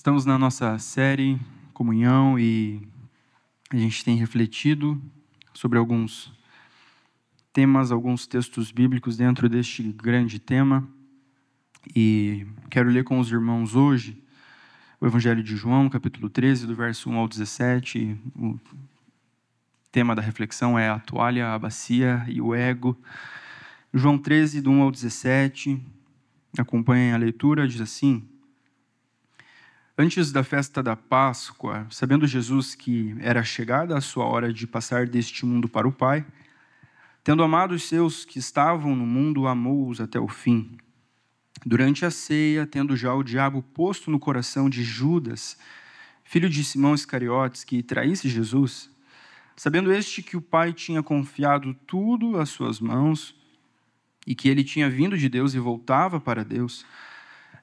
Estamos na nossa série Comunhão e a gente tem refletido sobre alguns temas, alguns textos bíblicos dentro deste grande tema. E quero ler com os irmãos hoje o Evangelho de João, capítulo 13, do verso 1 ao 17. O tema da reflexão é a toalha, a bacia e o ego. João 13, do 1 ao 17. Acompanhem a leitura, diz assim: Antes da festa da Páscoa, sabendo Jesus que era chegada a sua hora de passar deste mundo para o Pai, tendo amado os seus que estavam no mundo, amou-os até o fim. Durante a ceia, tendo já o diabo posto no coração de Judas, filho de Simão Iscariotes, que traísse Jesus, sabendo este que o Pai tinha confiado tudo às suas mãos e que ele tinha vindo de Deus e voltava para Deus,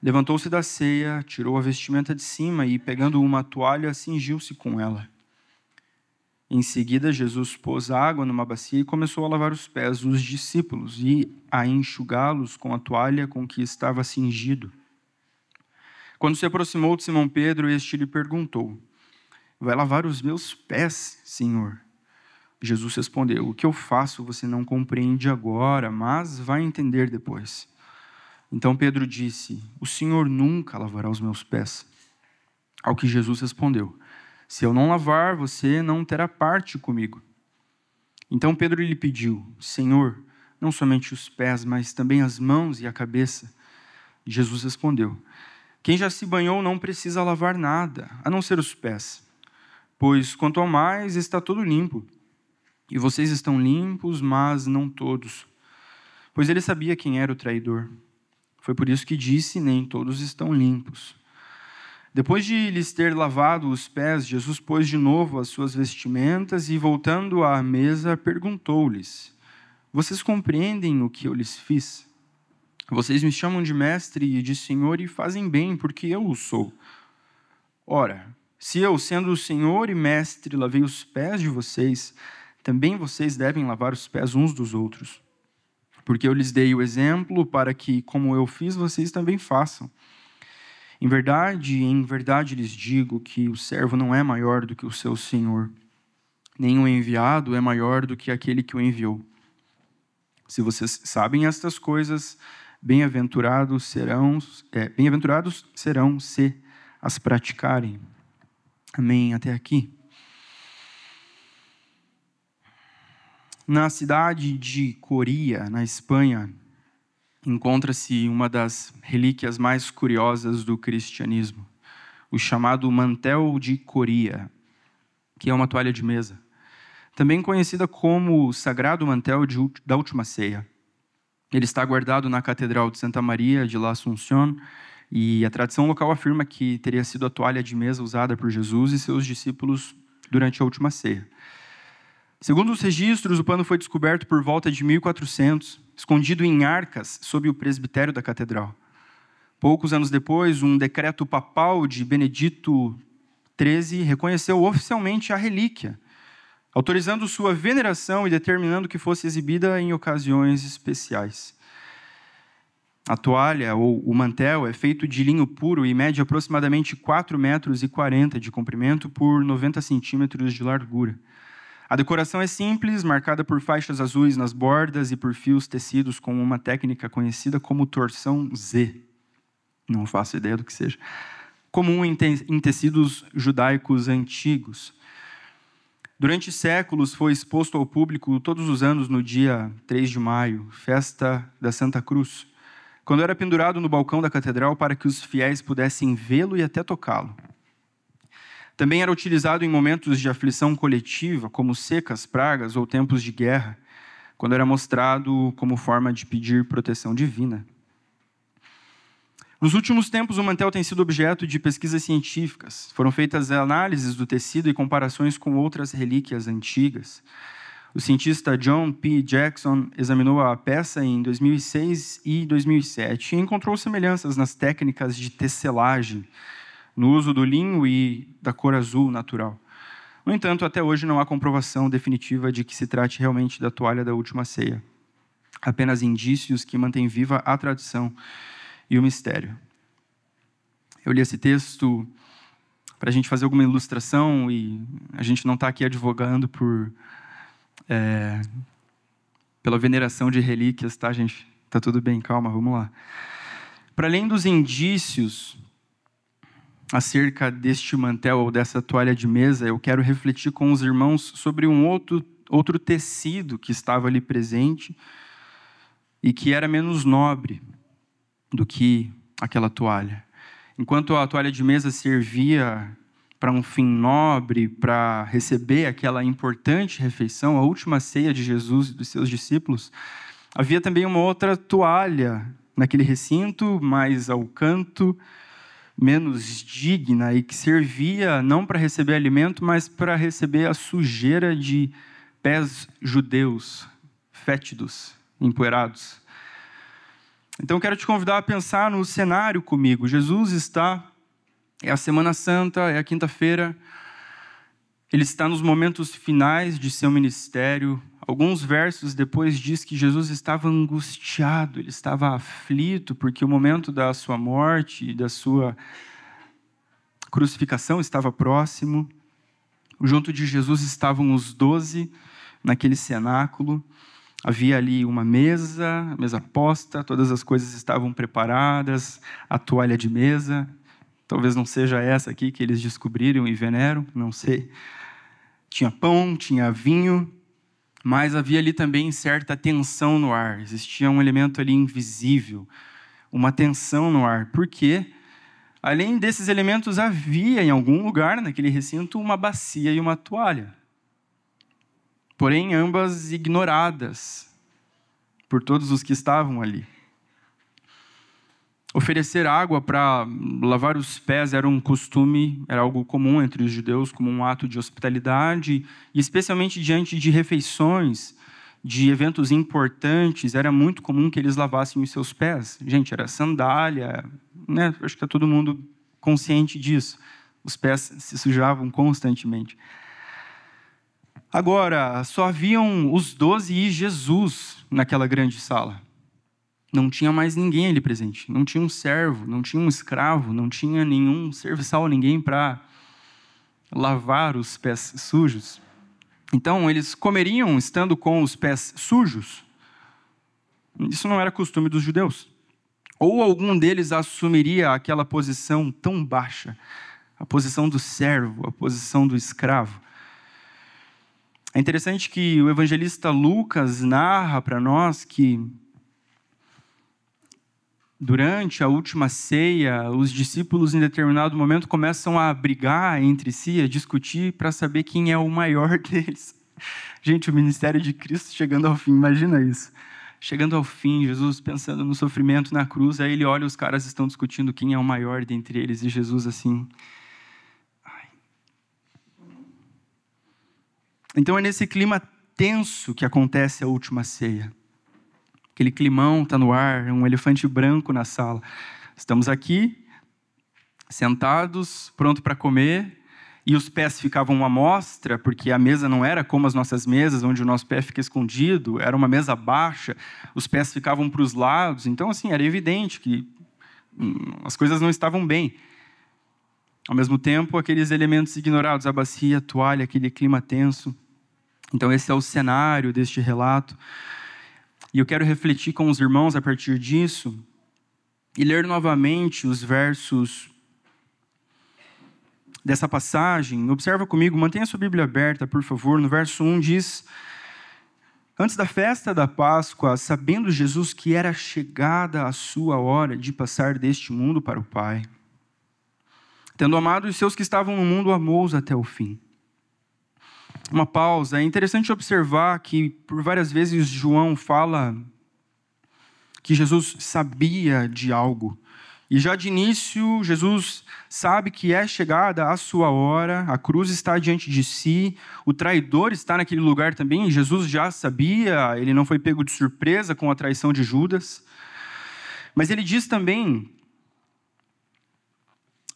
levantou-se da ceia, tirou a vestimenta de cima e, pegando uma toalha, cingiu-se com ela. Em seguida, Jesus pôs água numa bacia e começou a lavar os pés dos discípulos e a enxugá-los com a toalha com que estava cingido. Quando se aproximou de Simão Pedro, este lhe perguntou: Vai lavar os meus pés, Senhor? Jesus respondeu: O que eu faço você não compreende agora, mas vai entender depois. Então Pedro disse: O Senhor nunca lavará os meus pés. Ao que Jesus respondeu: Se eu não lavar, você não terá parte comigo. Então Pedro lhe pediu: Senhor, não somente os pés, mas também as mãos e a cabeça. E Jesus respondeu: Quem já se banhou não precisa lavar nada, a não ser os pés. Pois quanto ao mais, está todo limpo. E vocês estão limpos, mas não todos. Pois ele sabia quem era o traidor. Foi por isso que disse: nem todos estão limpos. Depois de lhes ter lavado os pés, Jesus pôs de novo as suas vestimentas e, voltando à mesa, perguntou-lhes: Vocês compreendem o que eu lhes fiz? Vocês me chamam de mestre e de senhor e fazem bem, porque eu o sou. Ora, se eu, sendo o senhor e mestre, lavei os pés de vocês, também vocês devem lavar os pés uns dos outros. Porque eu lhes dei o exemplo para que, como eu fiz, vocês também façam. Em verdade lhes digo que o servo não é maior do que o seu senhor, nem o enviado é maior do que aquele que o enviou. Se vocês sabem estas coisas, bem-aventurados serão se as praticarem. Amém. Até aqui. Na cidade de Coria, na Espanha, encontra-se uma das relíquias mais curiosas do cristianismo, o chamado mantel de Coria, que é uma toalha de mesa, também conhecida como o Sagrado Mantel da Última Ceia. Ele está guardado na Catedral de Santa Maria de La Asunción, e a tradição local afirma que teria sido a toalha de mesa usada por Jesus e seus discípulos durante a Última Ceia. Segundo os registros, o pano foi descoberto por volta de 1400, escondido em arcas sob o presbitério da catedral. Poucos anos depois, um decreto papal de Benedito XIII reconheceu oficialmente a relíquia, autorizando sua veneração e determinando que fosse exibida em ocasiões especiais. A toalha, ou o mantel, é feito de linho puro e mede aproximadamente 4,40 metros de comprimento por 90 centímetros de largura. A decoração é simples, marcada por faixas azuis nas bordas e por fios tecidos com uma técnica conhecida como torção Z. Não faço ideia do que seja. Comum em tecidos judaicos antigos. Durante séculos foi exposto ao público todos os anos no dia 3 de maio, festa da Santa Cruz, quando era pendurado no balcão da catedral para que os fiéis pudessem vê-lo e até tocá-lo. Também era utilizado em momentos de aflição coletiva, como secas, pragas ou tempos de guerra, quando era mostrado como forma de pedir proteção divina. Nos últimos tempos, o mantel tem sido objeto de pesquisas científicas. Foram feitas análises do tecido e comparações com outras relíquias antigas. O cientista John P. Jackson examinou a peça em 2006 e 2007 e encontrou semelhanças nas técnicas de tecelagem, no uso do linho e da cor azul natural. No entanto, até hoje não há comprovação definitiva de que se trate realmente da toalha da Última Ceia. Apenas indícios que mantêm viva a tradição e o mistério. Eu li esse texto para a gente fazer alguma ilustração e a gente não está aqui advogando pela veneração de relíquias, tá, gente? Tá tudo bem, calma, vamos lá. Para além dos indícios acerca deste mantel ou dessa toalha de mesa, eu quero refletir com os irmãos sobre um outro tecido que estava ali presente e que era menos nobre do que aquela toalha. Enquanto a toalha de mesa servia para um fim nobre, para receber aquela importante refeição, a última ceia de Jesus e dos seus discípulos, havia também uma outra toalha naquele recinto, mais ao canto, menos digna, e que servia não para receber alimento, mas para receber a sujeira de pés judeus, fétidos, empoeirados. Então, quero te convidar a pensar no cenário comigo. Jesus é a Semana Santa, é a quinta-feira, ele está nos momentos finais de seu ministério. Alguns versos depois diz que Jesus estava angustiado, ele estava aflito, porque o momento da sua morte e da sua crucificação estava próximo. Junto de Jesus estavam os 12 naquele cenáculo. Havia ali uma mesa posta, todas as coisas estavam preparadas, a toalha de mesa, talvez não seja essa aqui que eles descobriram e veneram, não sei. Tinha pão, tinha vinho, mas havia ali também certa tensão no ar, existia um elemento ali invisível, uma tensão no ar, porque além desses elementos havia em algum lugar naquele recinto uma bacia e uma toalha. Porém, ambas ignoradas por todos os que estavam ali. Oferecer água para lavar os pés era um costume, era algo comum entre os judeus, como um ato de hospitalidade, e especialmente diante de refeições, de eventos importantes, era muito comum que eles lavassem os seus pés. Gente, era sandália, né? Acho que está todo mundo consciente disso. Os pés se sujavam constantemente. Agora, só haviam os 12 e Jesus naquela grande sala. Não tinha mais ninguém ali presente. Não tinha um servo, não tinha um escravo, não tinha nenhum serviçal, ninguém para lavar os pés sujos. Então, eles comeriam estando com os pés sujos. Isso não era costume dos judeus. Ou algum deles assumiria aquela posição tão baixa, a posição do servo, a posição do escravo. É interessante que o evangelista Lucas narra para nós que durante a última ceia, os discípulos em determinado momento começam a brigar entre si, a discutir para saber quem é o maior deles. Gente, o ministério de Cristo chegando ao fim, imagina isso. Chegando ao fim, Jesus pensando no sofrimento na cruz, aí ele olha, os caras estão discutindo quem é o maior dentre eles, e Jesus assim... Então é nesse clima tenso que acontece a última ceia. Aquele climão está no ar, um elefante branco na sala. Estamos aqui, sentados, pronto para comer, e os pés ficavam à mostra, porque a mesa não era como as nossas mesas, onde o nosso pé fica escondido, era uma mesa baixa, os pés ficavam para os lados. Então, assim, era evidente que as coisas não estavam bem. Ao mesmo tempo, aqueles elementos ignorados, a bacia, a toalha, aquele clima tenso. Então, esse é o cenário deste relato. E eu quero refletir com os irmãos a partir disso e ler novamente os versos dessa passagem. Observa comigo, mantenha sua Bíblia aberta, por favor. No verso 1 diz: antes da festa da Páscoa, sabendo Jesus que era chegada a sua hora de passar deste mundo para o Pai, tendo amado os seus que estavam no mundo, amou-os até o fim. Uma pausa. É interessante observar que por várias vezes João fala que Jesus sabia de algo. E já de início, Jesus sabe que é chegada a sua hora, a cruz está diante de si, o traidor está naquele lugar também, e Jesus já sabia, ele não foi pego de surpresa com a traição de Judas. Mas ele diz também,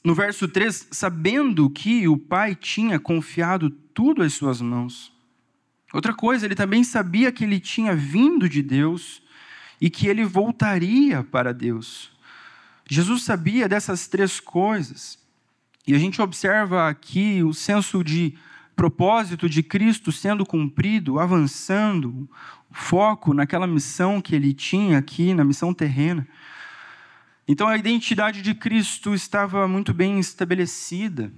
no verso 3, sabendo que o Pai tinha confiado tudo às suas mãos. Outra coisa, ele também sabia que ele tinha vindo de Deus e que ele voltaria para Deus. Jesus sabia dessas três coisas. E a gente observa aqui o senso de propósito de Cristo sendo cumprido, avançando, o foco naquela missão que ele tinha aqui, na missão terrena. Então a identidade de Cristo estava muito bem estabelecida.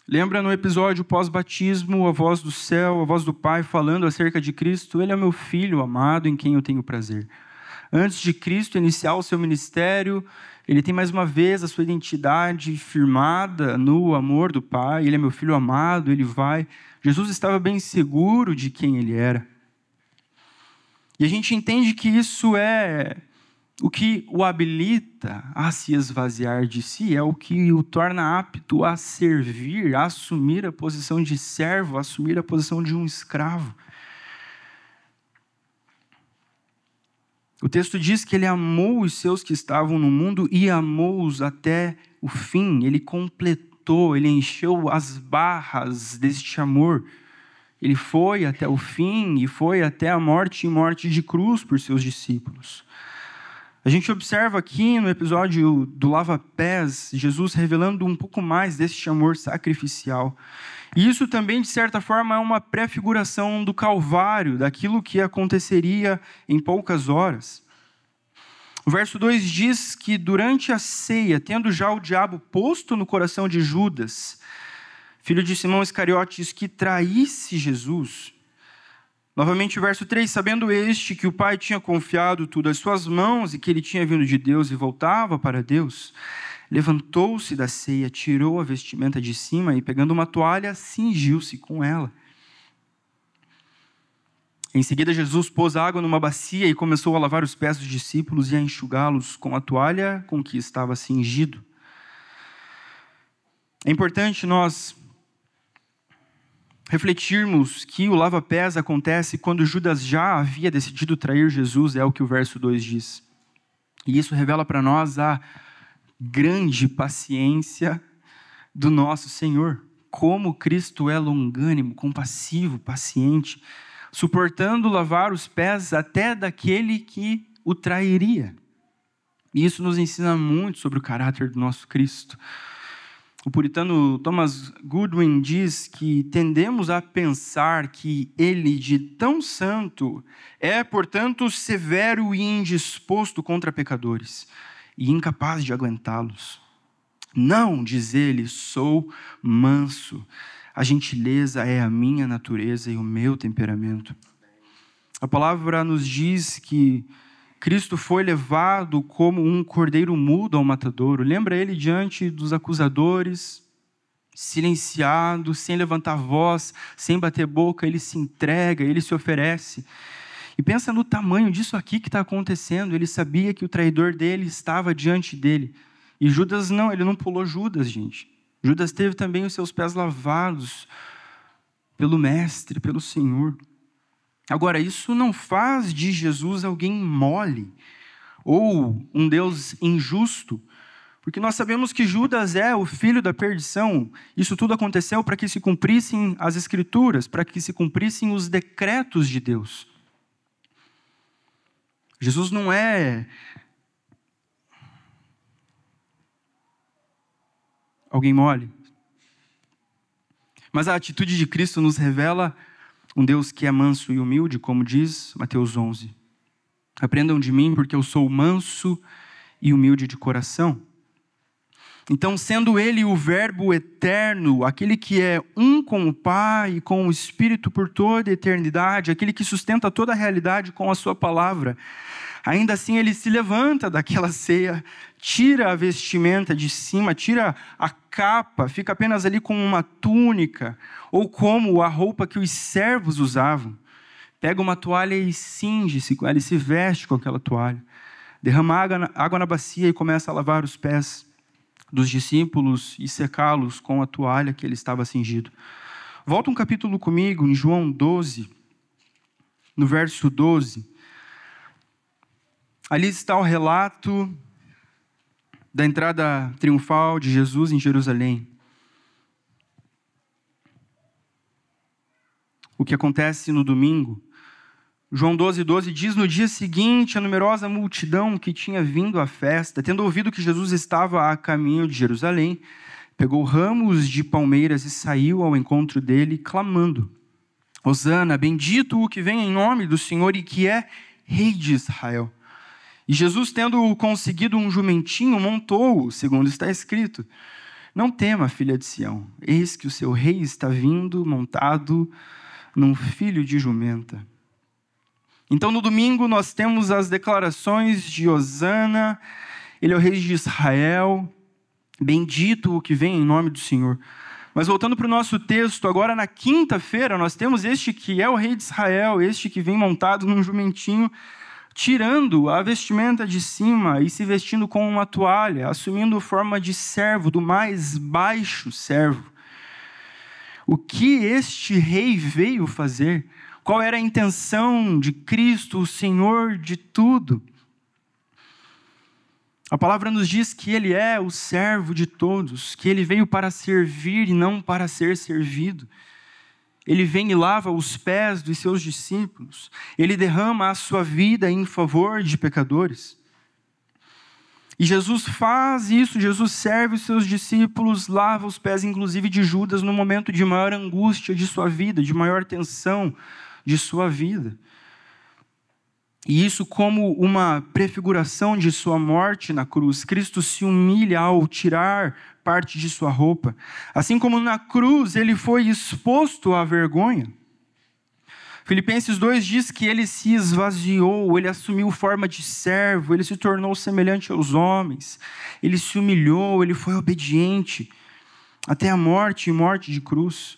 Lembra no episódio pós-batismo, a voz do céu, a voz do Pai falando acerca de Cristo? Ele é o meu filho amado em quem eu tenho prazer. Antes de Cristo iniciar o seu ministério, ele tem mais uma vez a sua identidade firmada no amor do Pai. Ele é meu filho amado, ele vai. Jesus estava bem seguro de quem ele era. E a gente entende que isso é o que o habilita a se esvaziar de si, é o que o torna apto a servir, a assumir a posição de servo, a assumir a posição de um escravo. O texto diz que ele amou os seus que estavam no mundo e amou-os até o fim. Ele completou, ele encheu as barras deste amor. Ele foi até o fim e foi até a morte e morte de cruz por seus discípulos. A gente observa aqui no episódio do lava-pés, Jesus revelando um pouco mais deste amor sacrificial. E isso também, de certa forma, é uma prefiguração do Calvário, daquilo que aconteceria em poucas horas. O verso 2 diz que durante a ceia, tendo já o diabo posto no coração de Judas, filho de Simão Iscariotes, que traísse Jesus. Novamente o verso 3, sabendo este que o Pai tinha confiado tudo às suas mãos e que ele tinha vindo de Deus e voltava para Deus, levantou-se da ceia, tirou a vestimenta de cima e, pegando uma toalha, cingiu-se com ela. Em seguida, Jesus pôs água numa bacia e começou a lavar os pés dos discípulos e a enxugá-los com a toalha com que estava cingido. É importante nós refletirmos que o lava-pés acontece quando Judas já havia decidido trair Jesus, é o que o verso 2 diz. E isso revela para nós a grande paciência do nosso Senhor. Como Cristo é longânimo, compassivo, paciente, suportando lavar os pés até daquele que o trairia. E isso nos ensina muito sobre o caráter do nosso Cristo. O puritano Thomas Goodwin diz que tendemos a pensar que ele, de tão santo, é, portanto, severo e indisposto contra pecadores, e incapaz de aguentá-los. Não, diz ele, sou manso. A gentileza é a minha natureza e o meu temperamento. A palavra nos diz que Cristo foi levado como um cordeiro mudo ao matadouro. Lembra ele diante dos acusadores, silenciado, sem levantar voz, sem bater boca, ele se entrega, ele se oferece. E pensa no tamanho disso aqui que está acontecendo. Ele sabia que o traidor dele estava diante dele. E Judas não, ele não pulou Judas, gente. Judas teve também os seus pés lavados pelo Mestre, pelo Senhor. Agora, isso não faz de Jesus alguém mole ou um Deus injusto, porque nós sabemos que Judas é o filho da perdição. Isso tudo aconteceu para que se cumprissem as Escrituras, para que se cumprissem os decretos de Deus. Jesus não é alguém mole, mas a atitude de Cristo nos revela um Deus que é manso e humilde, como diz Mateus 11. Aprendam de mim, porque eu sou manso e humilde de coração. Então, sendo ele o Verbo eterno, aquele que é um com o Pai e com o Espírito por toda a eternidade, aquele que sustenta toda a realidade com a sua palavra, ainda assim ele se levanta daquela ceia, tira a vestimenta de cima, tira a capa, fica apenas ali com uma túnica, ou como a roupa que os servos usavam. Pega uma toalha e cinge-se com ela, e se veste com aquela toalha. Derrama água na bacia e começa a lavar os pés dos discípulos e secá-los com a toalha que ele estava cingido. Volta um capítulo comigo, em João 12, no verso 12. Ali está o relato da entrada triunfal de Jesus em Jerusalém. O que acontece no domingo, João 12:12 diz: no dia seguinte, a numerosa multidão que tinha vindo à festa, tendo ouvido que Jesus estava a caminho de Jerusalém, pegou ramos de palmeiras e saiu ao encontro dele, clamando: Hosana, bendito o que vem em nome do Senhor e que é Rei de Israel. E Jesus, tendo conseguido um jumentinho, montou-o, segundo está escrito: não tema, filha de Sião, eis que o seu rei está vindo montado num filho de jumenta. Então, no domingo, nós temos as declarações de Hosana, ele é o rei de Israel, bendito o que vem em nome do Senhor. Mas voltando para o nosso texto, agora na quinta-feira, nós temos este que é o rei de Israel, este que vem montado num jumentinho, tirando a vestimenta de cima e se vestindo com uma toalha, assumindo forma de servo, do mais baixo servo. O que este rei veio fazer? Qual era a intenção de Cristo, o Senhor de tudo? A palavra nos diz que ele é o servo de todos, que ele veio para servir e não para ser servido. Ele vem e lava os pés dos seus discípulos. Ele derrama a sua vida em favor de pecadores. E Jesus faz isso, Jesus serve os seus discípulos, lava os pés, inclusive de Judas, no momento de maior angústia de sua vida, de maior tensão de sua vida. E isso como uma prefiguração de sua morte na cruz. Cristo se humilha ao tirar parte de sua roupa. Assim como na cruz ele foi exposto à vergonha. Filipenses 2 diz que ele se esvaziou, ele assumiu forma de servo, ele se tornou semelhante aos homens, ele se humilhou, ele foi obediente até a morte e morte de cruz.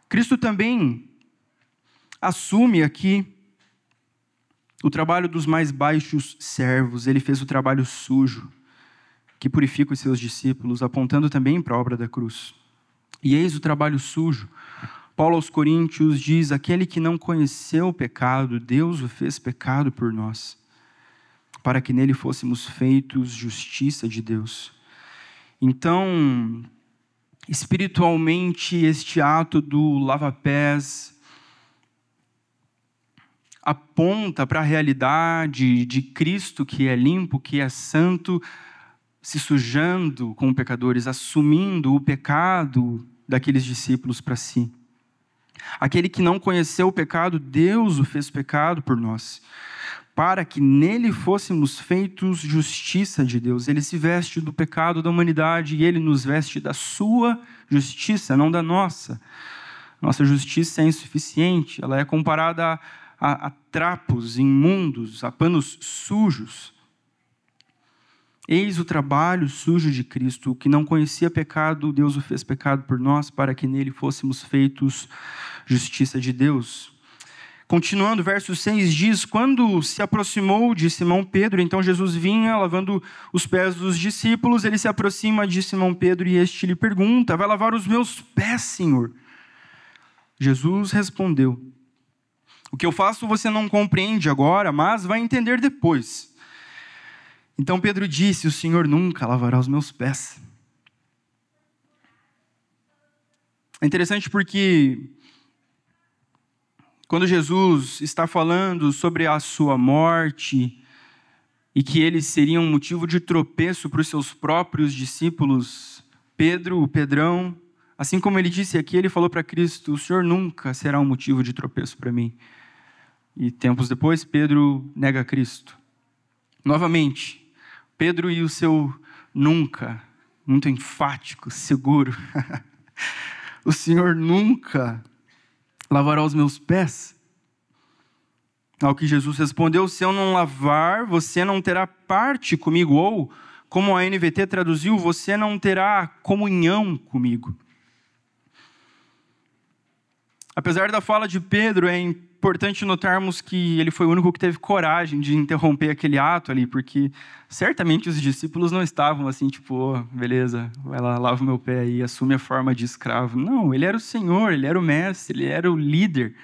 Cristo também assume aqui o trabalho dos mais baixos servos. Ele fez o trabalho sujo, que purifica os seus discípulos, apontando também para a obra da cruz. E eis o trabalho sujo. Paulo aos Coríntios diz: aquele que não conheceu o pecado, Deus o fez pecado por nós, para que nele fôssemos feitos justiça de Deus. Então, espiritualmente, este ato do lava-pés aponta para a realidade de Cristo, que é limpo, que é santo, se sujando com pecadores, assumindo o pecado daqueles discípulos para si. Aquele que não conheceu o pecado, Deus o fez pecado por nós, para que nele fôssemos feitos justiça de Deus. Ele se veste do pecado da humanidade e ele nos veste da sua justiça, não da nossa. Nossa justiça é insuficiente, ela é comparada a trapos imundos, a panos sujos. Eis o trabalho sujo de Cristo, o que não conhecia pecado, Deus o fez pecado por nós, para que nele fôssemos feitos justiça de Deus. Continuando, verso 6 diz: quando se aproximou de Simão Pedro, então Jesus vinha lavando os pés dos discípulos, ele se aproxima de Simão Pedro e este lhe pergunta: vai lavar os meus pés, Senhor? Jesus respondeu: o que eu faço você não compreende agora, mas vai entender depois. Então Pedro disse: o Senhor nunca lavará os meus pés. É interessante porque quando Jesus está falando sobre a sua morte e que ele seria um motivo de tropeço para os seus próprios discípulos, Pedro, o Pedrão, assim como ele disse aqui, ele falou para Cristo: o Senhor nunca será um motivo de tropeço para mim. E tempos depois, Pedro nega Cristo. Novamente, Pedro e o seu nunca, muito enfático, seguro. O Senhor nunca lavará os meus pés? Ao que Jesus respondeu: se eu não lavar, você não terá parte comigo. Ou, como a NVT traduziu, você não terá comunhão comigo. Apesar da fala de Pedro, é importante notarmos que ele foi o único que teve coragem de interromper aquele ato ali, porque certamente os discípulos não estavam assim, tipo, oh, beleza, vai lá, lava o meu pé e assume a forma de escravo. Não, ele era o Senhor, ele era o mestre, ele era o líder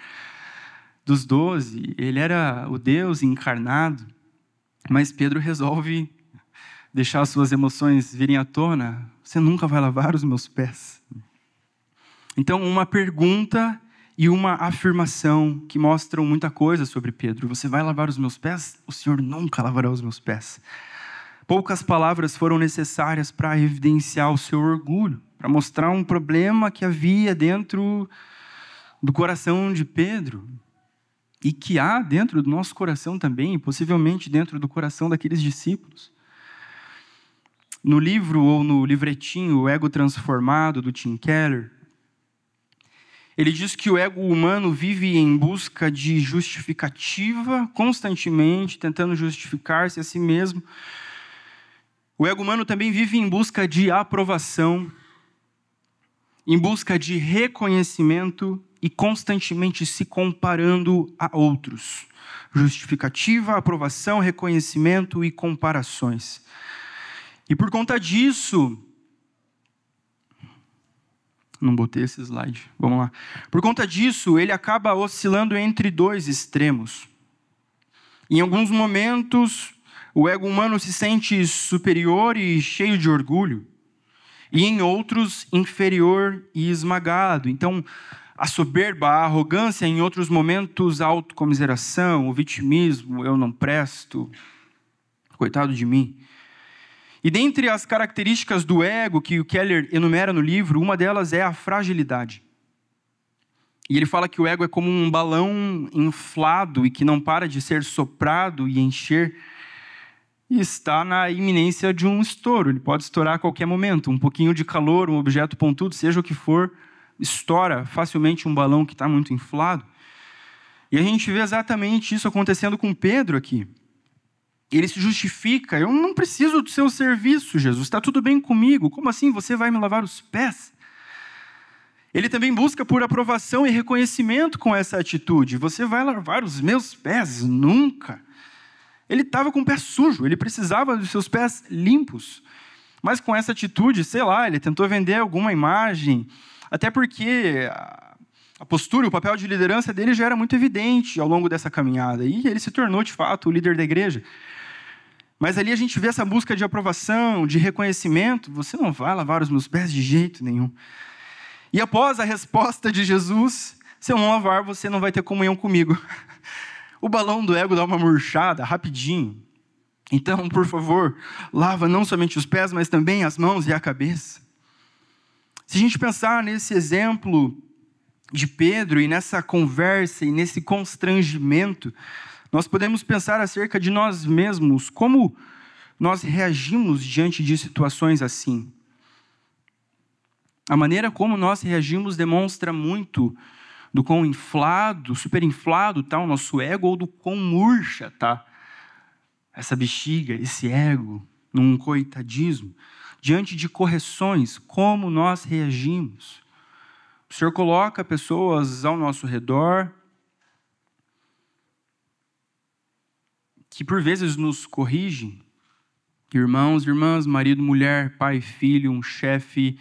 dos 12, ele era o Deus encarnado. Mas Pedro resolve deixar as suas emoções virem à tona: você nunca vai lavar os meus pés? Então, uma pergunta e uma afirmação que mostram muita coisa sobre Pedro. Você vai lavar os meus pés? O Senhor nunca lavará os meus pés. Poucas palavras foram necessárias para evidenciar o seu orgulho, para mostrar um problema que havia dentro do coração de Pedro e que há dentro do nosso coração também, possivelmente dentro do coração daqueles discípulos. No livro ou no livretinho O Ego Transformado, do Tim Keller, ele diz que o ego humano vive em busca de justificativa constantemente, tentando justificar-se a si mesmo. O ego humano também vive em busca de aprovação, em busca de reconhecimento e constantemente se comparando a outros. Justificativa, aprovação, reconhecimento e comparações. E por conta disso, não botei esse slide, vamos lá. Por conta disso, ele acaba oscilando entre dois extremos. Em alguns momentos, o ego humano se sente superior e cheio de orgulho, e em outros, inferior e esmagado. Então, a soberba, a arrogância, em outros momentos, a autocomiseração, o vitimismo, eu não presto, coitado de mim. E dentre as características do ego que o Keller enumera no livro, uma delas é a fragilidade. E ele fala que o ego é como um balão inflado e que não para de ser soprado e encher, e está na iminência de um estouro. Ele pode estourar a qualquer momento. Um pouquinho de calor, um objeto pontudo, seja o que for, estoura facilmente um balão que está muito inflado. E a gente vê exatamente isso acontecendo com Pedro aqui. Ele se justifica: eu não preciso do seu serviço, Jesus, está tudo bem comigo. Como assim você vai me lavar os pés? Ele também busca por aprovação e reconhecimento com essa atitude. Você vai lavar os meus pés? Nunca. Ele estava com o pé sujo, ele precisava dos seus pés limpos. Mas com essa atitude, sei lá, ele tentou vender alguma imagem, até porque a postura, o papel de liderança dele já era muito evidente ao longo dessa caminhada. E ele se tornou, de fato, o líder da igreja. Mas ali a gente vê essa busca de aprovação, de reconhecimento. Você não vai lavar os meus pés de jeito nenhum. E após a resposta de Jesus, se eu não lavar, você não vai ter comunhão comigo. O balão do ego dá uma murchada rapidinho. Então, por favor, lava não somente os pés, mas também as mãos e a cabeça. Se a gente pensar nesse exemplo de Pedro e nessa conversa e nesse constrangimento, nós podemos pensar acerca de nós mesmos, como nós reagimos diante de situações assim. A maneira como nós reagimos demonstra muito do quão inflado, superinflado está o nosso ego, ou do quão murcha está essa bexiga, esse ego, num coitadismo. Diante de correções, como nós reagimos? O Senhor coloca pessoas ao nosso redor que por vezes nos corrigem. Irmãos, irmãs, marido, mulher, pai, filho, um chefe,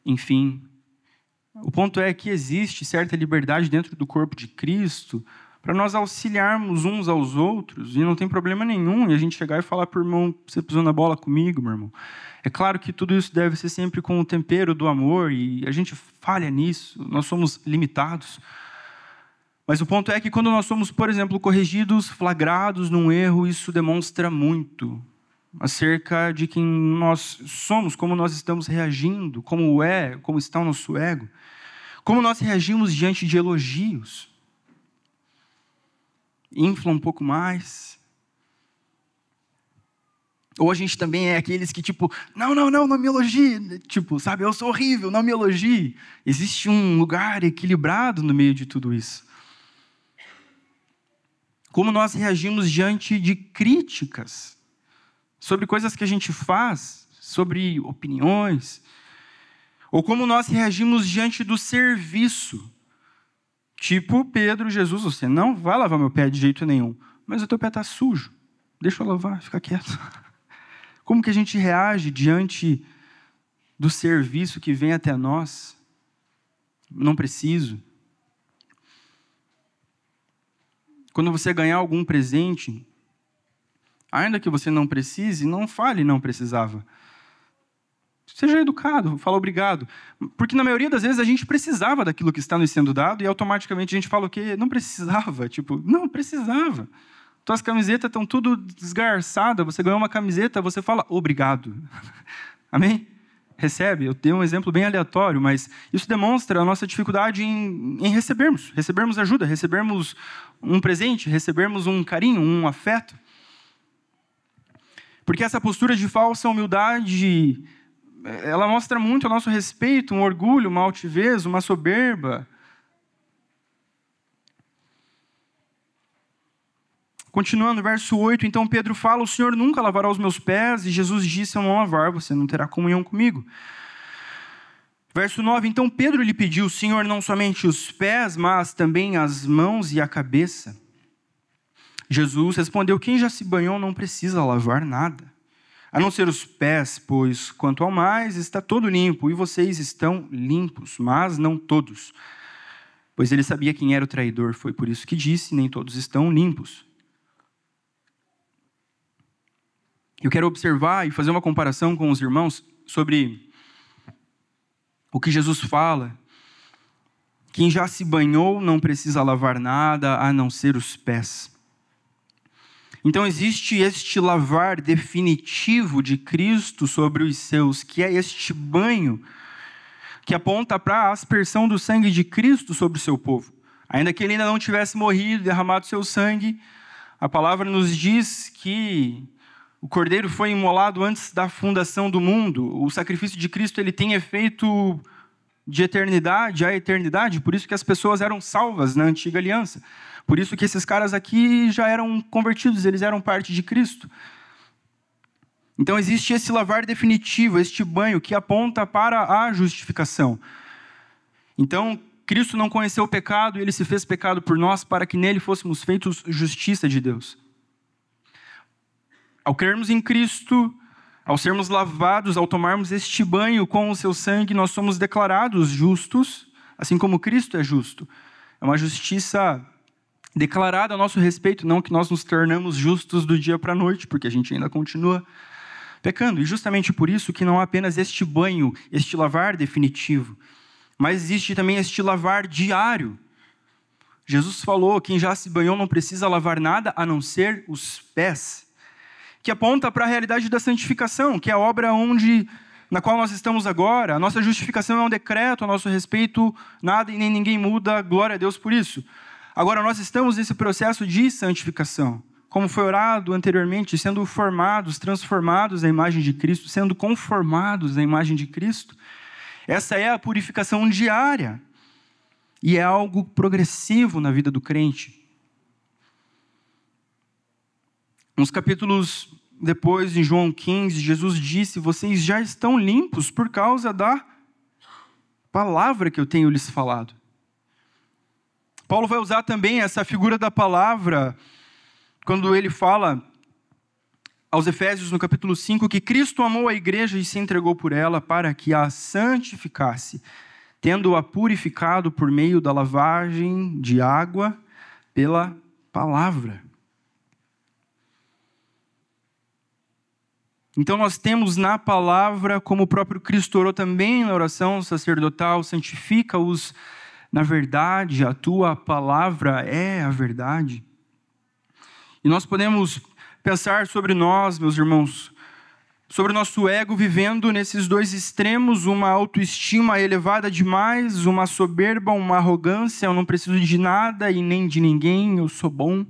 enfim. O ponto é que existe certa liberdade dentro do corpo de Cristo para nós auxiliarmos uns aos outros, e não tem problema nenhum em a gente chegar e falar para o irmão: você pisou na bola comigo, meu irmão. É claro que tudo isso deve ser sempre com o tempero do amor, e a gente falha nisso, nós somos limitados. Mas o ponto é que quando nós somos, por exemplo, corrigidos, flagrados num erro, isso demonstra muito acerca de quem nós somos, como nós estamos reagindo, como está o nosso ego, como nós reagimos diante de elogios. Infla um pouco mais. Ou a gente também é aqueles que não me elogie, sabe, eu sou horrível, não me elogie. Existe um lugar equilibrado no meio de tudo isso. Como nós reagimos diante de críticas sobre coisas que a gente faz, sobre opiniões, ou como nós reagimos diante do serviço. Pedro, Jesus, você não vai lavar meu pé de jeito nenhum, mas o teu pé está sujo, deixa eu lavar, fica quieto. Como que a gente reage diante do serviço que vem até nós? Não preciso. Quando você ganhar algum presente, ainda que você não precise, não fale não precisava. Seja educado, fala obrigado. Porque na maioria das vezes a gente precisava daquilo que está nos sendo dado e automaticamente a gente fala o quê? Não precisava. Tipo, não precisava. Tuas camisetas estão tudo desgarçadas. Você ganhou uma camiseta, você fala obrigado. Amém? Recebe. Eu tenho um exemplo bem aleatório, mas isso demonstra a nossa dificuldade em recebermos. Recebermos ajuda, recebermos um presente, recebermos um carinho, um afeto. Porque essa postura de falsa humildade, ela mostra muito a nosso respeito, um orgulho, uma altivez, uma soberba. Continuando, verso 8, então Pedro fala, o Senhor nunca lavará os meus pés, e Jesus disse, se eu não lavar, você não terá comunhão comigo. Verso 9, então Pedro lhe pediu, Senhor, não somente os pés, mas também as mãos e a cabeça. Jesus respondeu, quem já se banhou não precisa lavar nada, a não ser os pés, pois quanto ao mais está todo limpo, e vocês estão limpos, mas não todos. Pois ele sabia quem era o traidor, foi por isso que disse, nem todos estão limpos. Eu quero observar e fazer uma comparação com os irmãos sobre o que Jesus fala. Quem já se banhou não precisa lavar nada, a não ser os pés. Então existe este lavar definitivo de Cristo sobre os seus, que é este banho que aponta para a aspersão do sangue de Cristo sobre o seu povo. Ainda que ele ainda não tivesse morrido, derramado seu sangue, a palavra nos diz que o Cordeiro foi imolado antes da fundação do mundo. O sacrifício de Cristo ele tem efeito de eternidade a eternidade, por isso que as pessoas eram salvas na antiga aliança. Por isso que esses caras aqui já eram convertidos, eles eram parte de Cristo. Então existe esse lavar definitivo, este banho que aponta para a justificação. Então Cristo não conheceu o pecado e ele se fez pecado por nós para que nele fôssemos feitos justiça de Deus. Ao crermos em Cristo, ao sermos lavados, ao tomarmos este banho com o seu sangue, nós somos declarados justos, assim como Cristo é justo. É uma justiça declarada a nosso respeito, não que nós nos tornamos justos do dia para a noite, porque a gente ainda continua pecando. E justamente por isso que não há apenas este banho, este lavar definitivo, mas existe também este lavar diário. Jesus falou, quem já se banhou não precisa lavar nada a não ser os pés, que aponta para a realidade da santificação, que é a obra na qual nós estamos agora. A nossa justificação é um decreto a nosso respeito, nada e nem ninguém muda, glória a Deus por isso. Agora, nós estamos nesse processo de santificação, como foi orado anteriormente, sendo formados, transformados à imagem de Cristo, sendo conformados à imagem de Cristo. Essa é a purificação diária, e é algo progressivo na vida do crente. Uns capítulos depois, em João 15, Jesus disse, vocês já estão limpos por causa da palavra que eu tenho lhes falado. Paulo vai usar também essa figura da palavra, quando ele fala aos Efésios, no capítulo 5, que Cristo amou a igreja e se entregou por ela para que a santificasse, tendo-a purificado por meio da lavagem de água pela palavra. Então nós temos na palavra, como o próprio Cristo orou também na oração sacerdotal, santifica-os na verdade, a tua palavra é a verdade. E nós podemos pensar sobre nós, meus irmãos, sobre o nosso ego vivendo nesses dois extremos, uma autoestima elevada demais, uma soberba, uma arrogância, eu não preciso de nada e nem de ninguém, eu sou bom.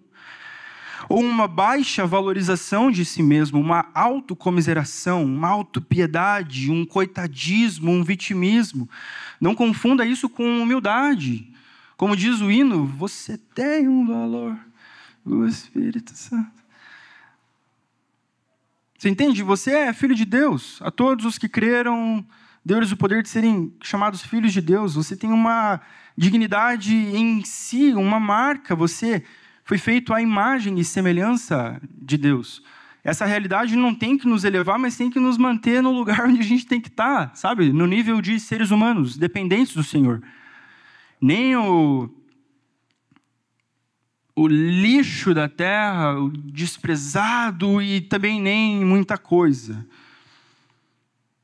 Ou uma baixa valorização de si mesmo, uma autocomiseração, uma autopiedade, um coitadismo, um vitimismo. Não confunda isso com humildade. Como diz o hino, você tem um valor, o Espírito Santo. Você entende? Você é filho de Deus. A todos os que creram, deu-lhes o poder de serem chamados filhos de Deus. Você tem uma dignidade em si, uma marca. Você foi feito à imagem e semelhança de Deus. Essa realidade não tem que nos elevar, mas tem que nos manter no lugar onde a gente tem que estar, sabe? No nível de seres humanos, dependentes do Senhor. Nem o lixo da terra, o desprezado e também nem muita coisa.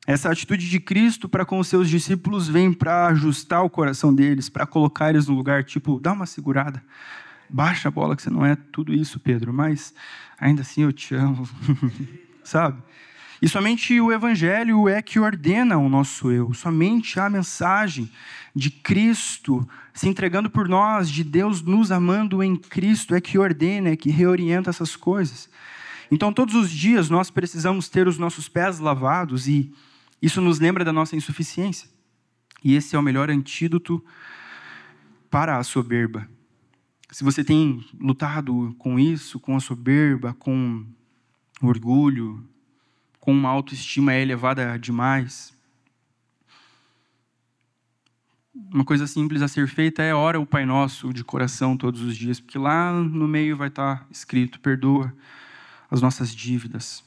Essa atitude de Cristo para com os seus discípulos vem para ajustar o coração deles, para colocar eles no lugar, tipo, dá uma segurada, baixa a bola que você não é tudo isso, Pedro, mas ainda assim eu te amo, sabe? E somente o Evangelho é que ordena o nosso eu, somente a mensagem de Cristo se entregando por nós, de Deus nos amando em Cristo, é que ordena, é que reorienta essas coisas. Então, todos os dias nós precisamos ter os nossos pés lavados e isso nos lembra da nossa insuficiência. E esse é o melhor antídoto para a soberba. Se você tem lutado com isso, com a soberba, com o orgulho, com uma autoestima elevada demais, uma coisa simples a ser feita é ora o Pai Nosso de coração todos os dias, porque lá no meio vai estar escrito, perdoa as nossas dívidas.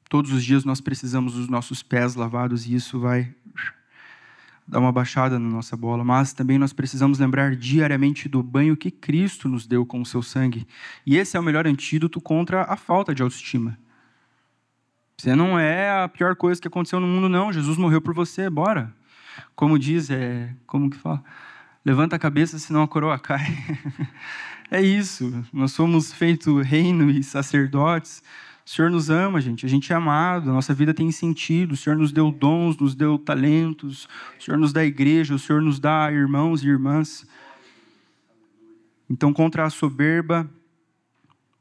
Todos os dias nós precisamos dos nossos pés lavados e isso vai dar uma baixada na nossa bola, mas também nós precisamos lembrar diariamente do banho que Cristo nos deu com o seu sangue. E esse é o melhor antídoto contra a falta de autoestima. Você não é a pior coisa que aconteceu no mundo, não. Jesus morreu por você, bora. Como diz, como que fala? Levanta a cabeça, senão a coroa cai. É isso. Nós somos feitos reino e sacerdotes. O Senhor nos ama, gente. A gente é amado. A nossa vida tem sentido. O Senhor nos deu dons, nos deu talentos. O Senhor nos dá igreja. O Senhor nos dá irmãos e irmãs. Então, contra a soberba,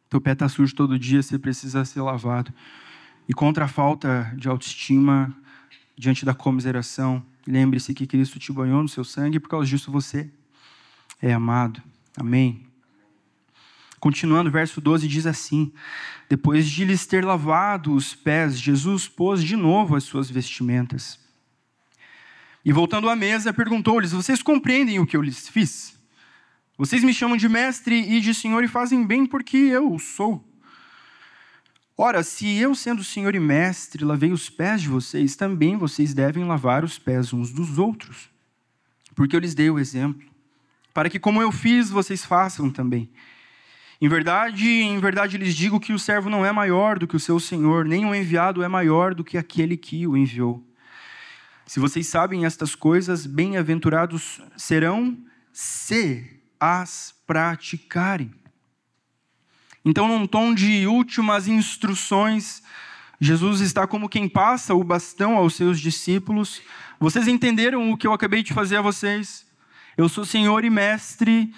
teu pé está sujo todo dia, você precisa ser lavado. E contra a falta de autoestima, diante da comiseração, lembre-se que Cristo te banhou no seu sangue e por causa disso você é amado. Amém. Continuando, verso 12 diz assim: depois de lhes ter lavado os pés, Jesus pôs de novo as suas vestimentas. E voltando à mesa, perguntou-lhes: vocês compreendem o que eu lhes fiz? Vocês me chamam de mestre e de senhor e fazem bem porque eu o sou. Ora, se eu, sendo senhor e mestre, lavei os pés de vocês, também vocês devem lavar os pés uns dos outros. Porque eu lhes dei o exemplo, para que como eu fiz, vocês façam também. Em verdade lhes digo que o servo não é maior do que o seu senhor, nem o enviado é maior do que aquele que o enviou. Se vocês sabem estas coisas, bem-aventurados serão se as praticarem. Então, num tom de últimas instruções, Jesus está como quem passa o bastão aos seus discípulos. Vocês entenderam o que eu acabei de fazer a vocês? Eu sou Senhor e Mestre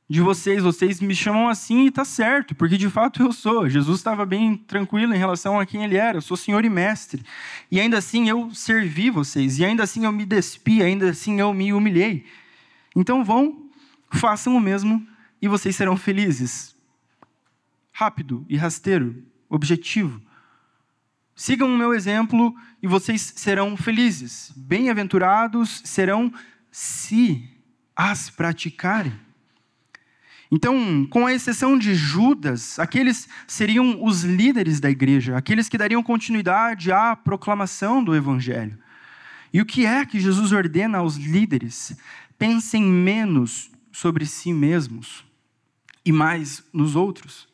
de vocês. Vocês me chamam assim e está certo, porque de fato eu sou. Jesus estava bem tranquilo em relação a quem ele era. Eu sou Senhor e Mestre. E ainda assim eu servi vocês. E ainda assim eu me despi. Ainda assim eu me humilhei. Então vão, façam o mesmo e vocês serão felizes. Rápido e rasteiro, objetivo. Sigam o meu exemplo e vocês serão felizes. Bem-aventurados serão se as praticarem. Então, com a exceção de Judas, aqueles seriam os líderes da igreja, aqueles que dariam continuidade à proclamação do evangelho. E o que é que Jesus ordena aos líderes? Pensem menos sobre si mesmos e mais nos outros.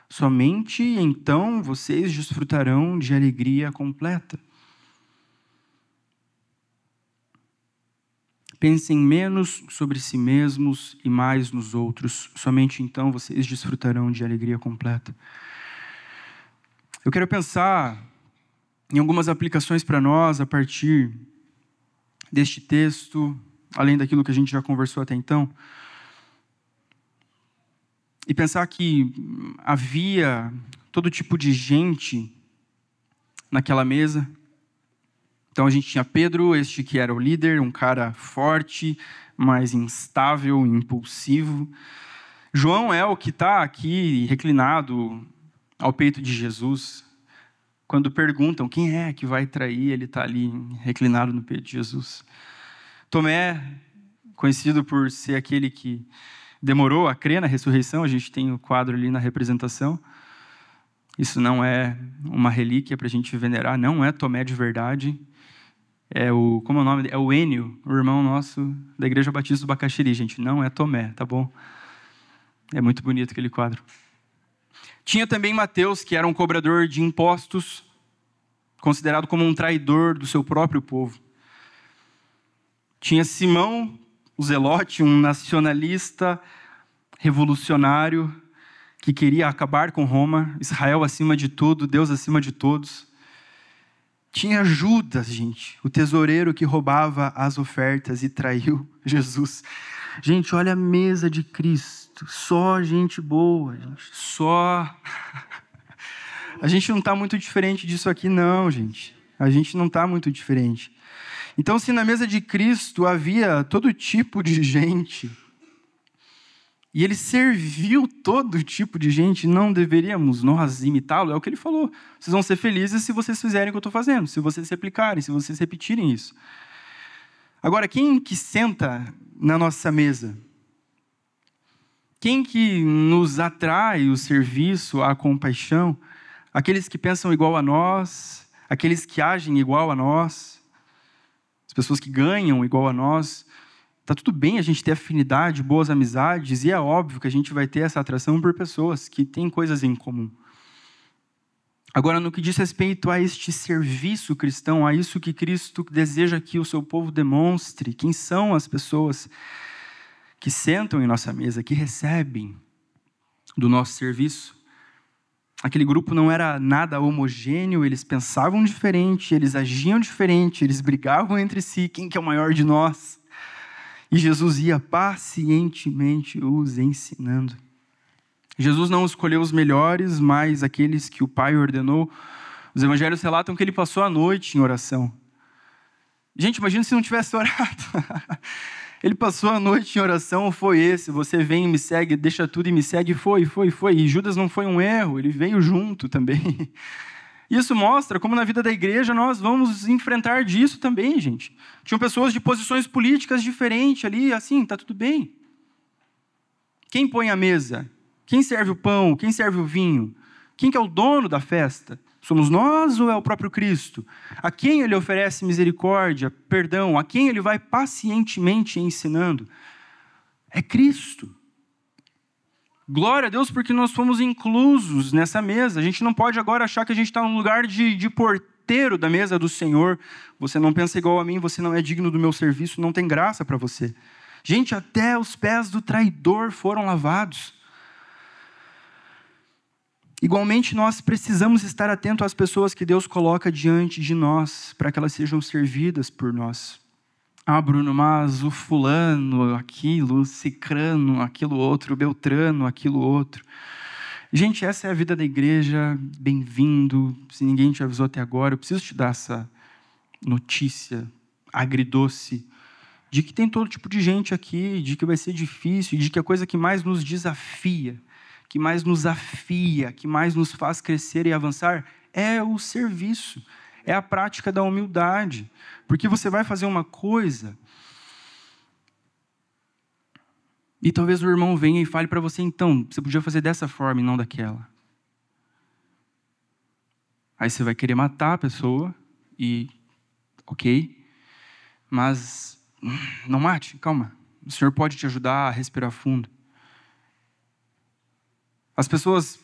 Somente então vocês desfrutarão de alegria completa. Pensem menos sobre si mesmos e mais nos outros. Somente então vocês desfrutarão de alegria completa. Eu quero pensar em algumas aplicações para nós a partir deste texto, além daquilo que a gente já conversou até então. E pensar que havia todo tipo de gente naquela mesa. Então a gente tinha Pedro, este que era o líder, um cara forte, mas instável, impulsivo. João é o que está aqui reclinado ao peito de Jesus. Quando perguntam quem é que vai trair, ele está ali reclinado no peito de Jesus. Tomé, conhecido por ser aquele que demorou a crer na ressurreição, a gente tem o quadro ali na representação. Isso não é uma relíquia para a gente venerar, não é Tomé de verdade. Como é o nome? É o Enio, o irmão nosso da Igreja Batista do Bacaxiri, gente. Não é Tomé, tá bom? É muito bonito aquele quadro. Tinha também Mateus, que era um cobrador de impostos. considerado como um traidor do seu próprio povo. Tinha Simão, o Zelote, um nacionalista revolucionário que queria acabar com Roma, Israel acima de tudo, Deus acima de todos. Tinha Judas, gente, o tesoureiro que roubava as ofertas e traiu Jesus. Gente, olha a mesa de Cristo, só gente boa, gente, só... A gente não está muito diferente disso aqui, não, gente. A gente não está muito diferente. Então, se na mesa de Cristo havia todo tipo de gente, e ele serviu todo tipo de gente, não deveríamos nós imitá-lo? É o que ele falou. Vocês vão ser felizes se vocês fizerem o que eu estou fazendo, se vocês replicarem, se vocês repetirem isso. Agora, quem que senta na nossa mesa? Quem que nos atrai o serviço, a compaixão? Aqueles que pensam igual a nós, aqueles que agem igual a nós, as pessoas que ganham igual a nós. Está tudo bem a gente ter afinidade, boas amizades, e é óbvio que a gente vai ter essa atração por pessoas que têm coisas em comum. Agora, no que diz respeito a este serviço cristão, a isso que Cristo deseja que o seu povo demonstre, quem são as pessoas que sentam em nossa mesa, que recebem do nosso serviço. Aquele grupo não era nada homogêneo, eles pensavam diferente, eles agiam diferente, eles brigavam entre si, quem que é o maior de nós? E Jesus ia pacientemente os ensinando. Jesus não escolheu os melhores, mas aqueles que o Pai ordenou. Os evangelhos relatam que ele passou a noite em oração. Gente, imagina se não tivesse orado. Ele passou a noite em oração, foi esse, você vem e me segue, deixa tudo e me segue, foi. E Judas não foi um erro, ele veio junto também. Isso mostra como na vida da igreja nós vamos enfrentar disso também, gente. Tinham pessoas de posições políticas diferentes ali, assim, tá tudo bem. Quem põe a mesa? Quem serve o pão? Quem serve o vinho? Quem que é o dono da festa? Somos nós ou é o próprio Cristo? A quem ele oferece misericórdia, perdão? A quem ele vai pacientemente ensinando? É Cristo. Glória a Deus porque nós fomos inclusos nessa mesa. A gente não pode agora achar que a gente está num lugar de porteiro da mesa do Senhor. Você não pensa igual a mim, você não é digno do meu serviço, não tem graça para você. Gente, até os pés do traidor foram lavados. Igualmente, nós precisamos estar atentos às pessoas que Deus coloca diante de nós, para que elas sejam servidas por nós. Ah, Bruno, mas o fulano, aquilo, o cicrano, aquilo outro, o beltrano, aquilo outro. Gente, essa é a vida da igreja, bem-vindo. Se ninguém te avisou até agora, eu preciso te dar essa notícia agridoce, de que tem todo tipo de gente aqui, de que vai ser difícil, de que a coisa que mais nos desafia, que mais nos afia, que mais nos faz crescer e avançar, é o serviço, é a prática da humildade. Porque você vai fazer uma coisa e talvez o irmão venha e fale para você, então, você podia fazer dessa forma e não daquela. Aí você vai querer matar a pessoa e, ok, mas não mate, calma. O Senhor pode te ajudar a respirar fundo. As pessoas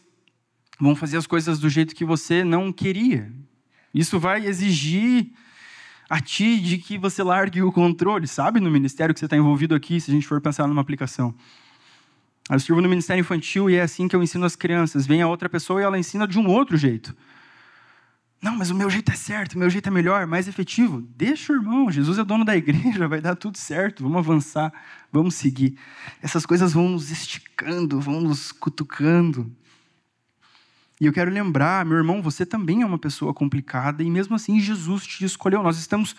vão fazer as coisas do jeito que você não queria. Isso vai exigir a ti de que você largue o controle, sabe? No ministério que você está envolvido aqui, se a gente for pensar numa aplicação. Eu sirvo no ministério infantil e é assim que eu ensino as crianças. Vem a outra pessoa e ela ensina de um outro jeito. Não, mas o meu jeito é certo, o meu jeito é melhor, mais efetivo. Deixa o irmão, Jesus é dono da igreja, vai dar tudo certo, vamos avançar, vamos seguir. Essas coisas vão nos esticando, vão nos cutucando. E eu quero lembrar, meu irmão, você também é uma pessoa complicada e mesmo assim Jesus te escolheu. Nós estamos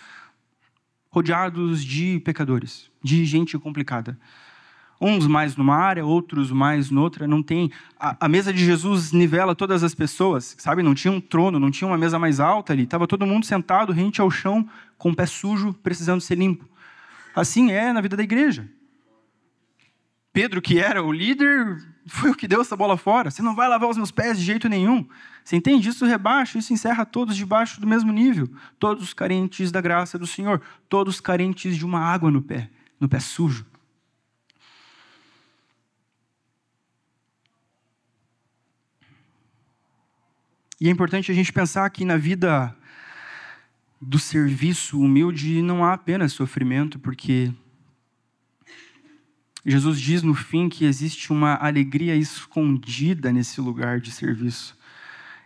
rodeados de pecadores, de gente complicada. Uns mais numa área, outros mais noutra, não tem... A mesa de Jesus nivela todas as pessoas, sabe? Não tinha um trono, não tinha uma mesa mais alta ali. Estava todo mundo sentado, rente ao chão, com o pé sujo, precisando ser limpo. Assim é na vida da igreja. Pedro, que era o líder, foi o que deu essa bola fora. Você não vai lavar os meus pés de jeito nenhum. Você entende? Isso rebaixa, isso encerra todos debaixo do mesmo nível. Todos carentes da graça do Senhor. Todos carentes de uma água no pé sujo. E é importante a gente pensar que na vida do serviço humilde não há apenas sofrimento, porque Jesus diz no fim que existe uma alegria escondida nesse lugar de serviço.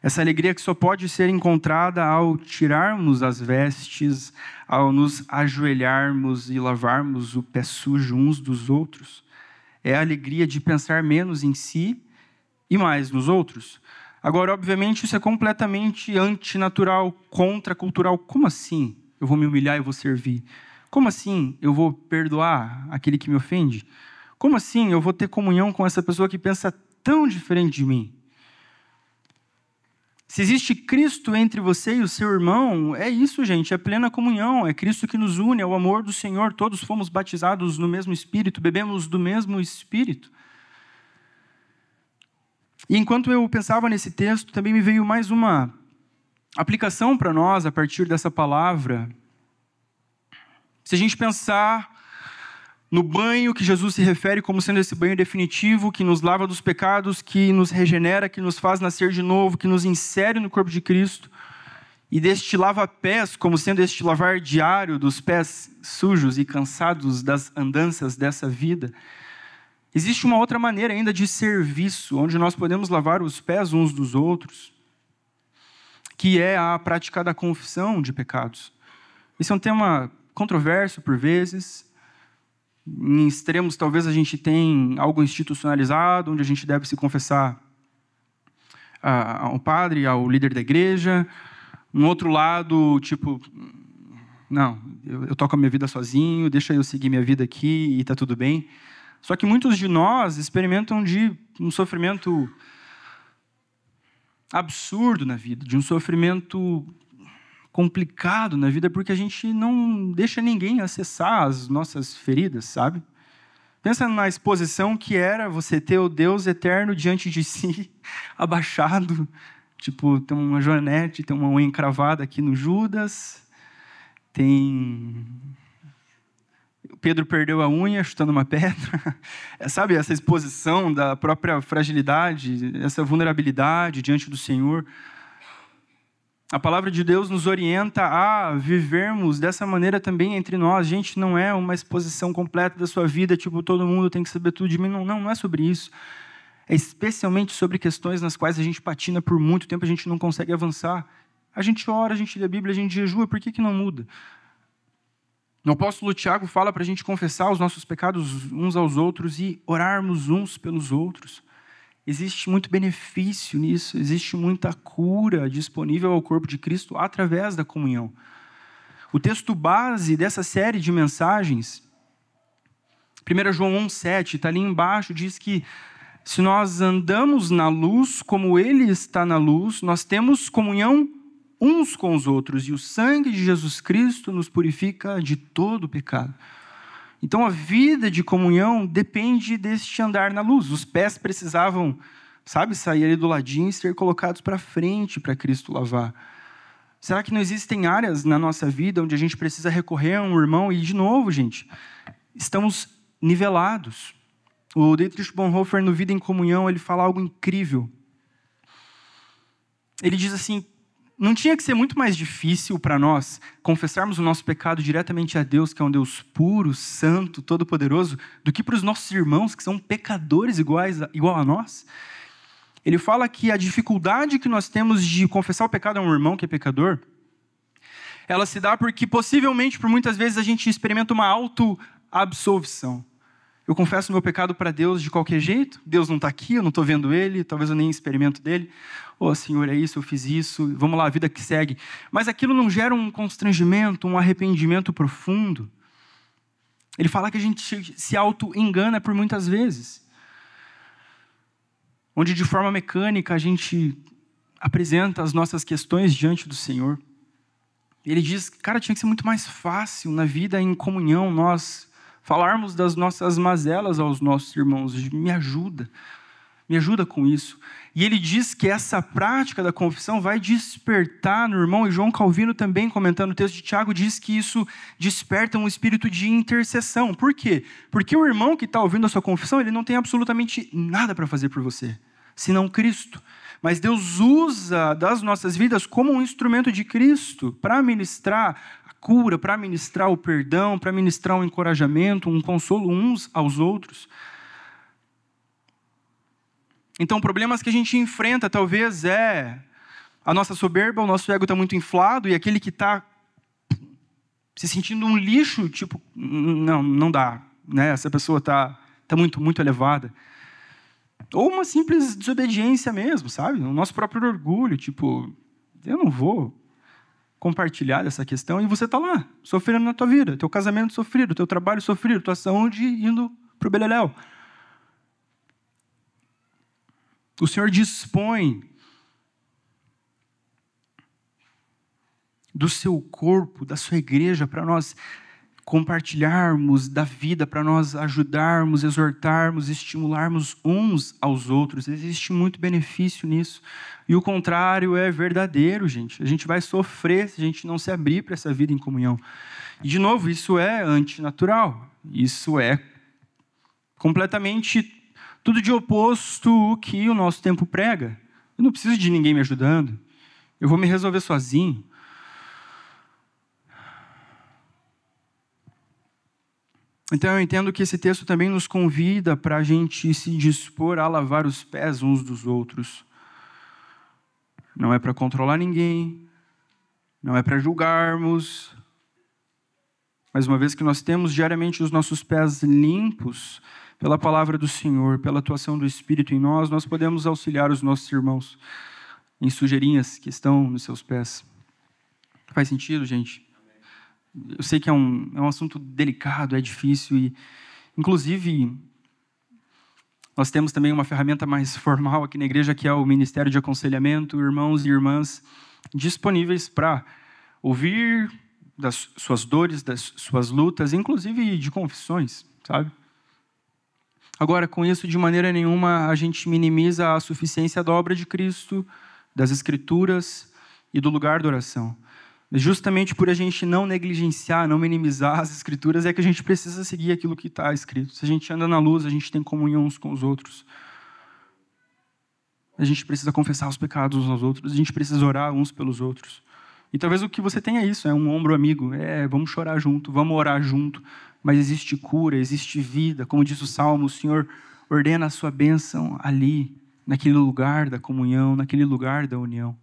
Essa alegria que só pode ser encontrada ao tirarmos as vestes, ao nos ajoelharmos e lavarmos o pé sujo uns dos outros. É a alegria de pensar menos em si e mais nos outros. Agora, obviamente, isso é completamente antinatural, contracultural. Como assim eu vou me humilhar e vou servir? Como assim eu vou perdoar aquele que me ofende? Como assim eu vou ter comunhão com essa pessoa que pensa tão diferente de mim? Se existe Cristo entre você e o seu irmão, é isso, gente, é plena comunhão, é Cristo que nos une, é o amor do Senhor, todos fomos batizados no mesmo Espírito, bebemos do mesmo Espírito. E enquanto eu pensava nesse texto, também me veio mais uma aplicação para nós a partir dessa palavra. Se a gente pensar no banho que Jesus se refere como sendo esse banho definitivo, que nos lava dos pecados, que nos regenera, que nos faz nascer de novo, que nos insere no corpo de Cristo, e deste lava-pés como sendo este lavar diário dos pés sujos e cansados das andanças dessa vida, existe uma outra maneira ainda de serviço, onde nós podemos lavar os pés uns dos outros, que é a prática da confissão de pecados. Esse é um tema controverso por vezes. Em extremos, talvez a gente tenha algo institucionalizado, onde a gente deve se confessar ao padre, ao líder da igreja. Um outro lado, tipo, não, eu toco a minha vida sozinho, deixa eu seguir minha vida aqui e está tudo bem. Só que muitos de nós experimentam de um sofrimento absurdo na vida, de um sofrimento complicado na vida, porque a gente não deixa ninguém acessar as nossas feridas, sabe? Pensa na exposição que era você ter o Deus eterno diante de si, abaixado, tipo, tem uma joanete, tem uma unha encravada aqui no Judas, tem... Pedro perdeu a unha chutando uma pedra, sabe? Essa exposição da própria fragilidade, essa vulnerabilidade diante do Senhor. A palavra de Deus nos orienta a vivermos dessa maneira também entre nós. Gente, não é uma exposição completa da sua vida, tipo, todo mundo tem que saber tudo de mim. Não é sobre isso. É especialmente sobre questões nas quais a gente patina por muito tempo, a gente não consegue avançar. A gente ora, a gente lê a Bíblia, a gente jejua, por que não muda? O apóstolo Tiago fala para a gente confessar os nossos pecados uns aos outros e orarmos uns pelos outros. Existe muito benefício nisso, existe muita cura disponível ao corpo de Cristo através da comunhão. O texto base dessa série de mensagens, 1 João 1,7, está ali embaixo, diz que se nós andamos na luz como Ele está na luz, nós temos comunhão uns com os outros, e o sangue de Jesus Cristo nos purifica de todo o pecado. Então, a vida de comunhão depende deste andar na luz. Os pés precisavam, sair ali do ladinho e ser colocados para frente para Cristo lavar. Será que não existem áreas na nossa vida onde a gente precisa recorrer a um irmão? E, de novo, gente, estamos nivelados. O Dietrich Bonhoeffer, no Vida em Comunhão, ele fala algo incrível. Ele diz assim: não tinha que ser muito mais difícil para nós confessarmos o nosso pecado diretamente a Deus, que é um Deus puro, santo, todo-poderoso, do que para os nossos irmãos, que são pecadores igual a nós? Ele fala que a dificuldade que nós temos de confessar o pecado a um irmão que é pecador, ela se dá porque, possivelmente, por muitas vezes, a gente experimenta uma auto-absolvição. Eu confesso meu pecado para Deus de qualquer jeito, Deus não está aqui, eu não estou vendo Ele, talvez eu nem experimento dele. Senhor, é isso, eu fiz isso, vamos lá, a vida que segue. Mas aquilo não gera um constrangimento, um arrependimento profundo. Ele fala que a gente se auto-engana por muitas vezes. Onde de forma mecânica a gente apresenta as nossas questões diante do Senhor. Ele diz, cara, tinha que ser muito mais fácil na vida em comunhão, nós falarmos das nossas mazelas aos nossos irmãos. Me ajuda com isso. E ele diz que essa prática da confissão vai despertar no irmão, e João Calvino também, comentando o texto de Tiago, diz que isso desperta um espírito de intercessão. Por quê? Porque o irmão que está ouvindo a sua confissão, ele não tem absolutamente nada para fazer por você. senão Cristo. Mas Deus usa das nossas vidas como um instrumento de Cristo para ministrar a cura, para ministrar o perdão, para ministrar um encorajamento, um consolo uns aos outros. Então, problemas que a gente enfrenta talvez é a nossa soberba, o nosso ego está muito inflado e aquele que está se sentindo um lixo, tipo, não dá, né? Essa pessoa está muito, muito elevada. Ou uma simples desobediência mesmo, sabe? O nosso próprio orgulho, tipo, eu não vou compartilhar dessa questão e você está lá, sofrendo na tua vida, teu casamento sofrido, teu trabalho sofrido, tua saúde indo para o beleléu. O Senhor dispõe do seu corpo, da sua igreja, para nós compartilharmos da vida, para nós ajudarmos, exortarmos, estimularmos uns aos outros. Existe muito benefício nisso. E o contrário é verdadeiro, gente. A gente vai sofrer se a gente não se abrir para essa vida em comunhão. E, de novo, isso é antinatural. Isso é completamente tudo de oposto ao que o nosso tempo prega. Eu não preciso de ninguém me ajudando. Eu vou me resolver sozinho. Então, eu entendo que esse texto também nos convida para a gente se dispor a lavar os pés uns dos outros. Não é para controlar ninguém, não é para julgarmos, mas uma vez que nós temos diariamente os nossos pés limpos pela palavra do Senhor, pela atuação do Espírito em nós, nós podemos auxiliar os nossos irmãos em sujeirinhas que estão nos seus pés. Faz sentido, gente? Eu sei que é um assunto delicado, é difícil e, inclusive, nós temos também uma ferramenta mais formal aqui na igreja, que é o Ministério de Aconselhamento, irmãos e irmãs disponíveis para ouvir das suas dores, das suas lutas, inclusive de confissões, sabe? Agora, com isso, de maneira nenhuma, a gente minimiza a suficiência da obra de Cristo, das Escrituras e do lugar da oração. Justamente por a gente não negligenciar, não minimizar as Escrituras, é que a gente precisa seguir aquilo que está escrito. Se a gente anda na luz, a gente tem comunhão uns com os outros. A gente precisa confessar os pecados uns aos outros, a gente precisa orar uns pelos outros. E talvez o que você tenha é isso, é um ombro amigo, vamos chorar junto, vamos orar junto, mas existe cura, existe vida. Como diz o Salmo, o Senhor ordena a sua bênção ali, naquele lugar da comunhão, naquele lugar da união.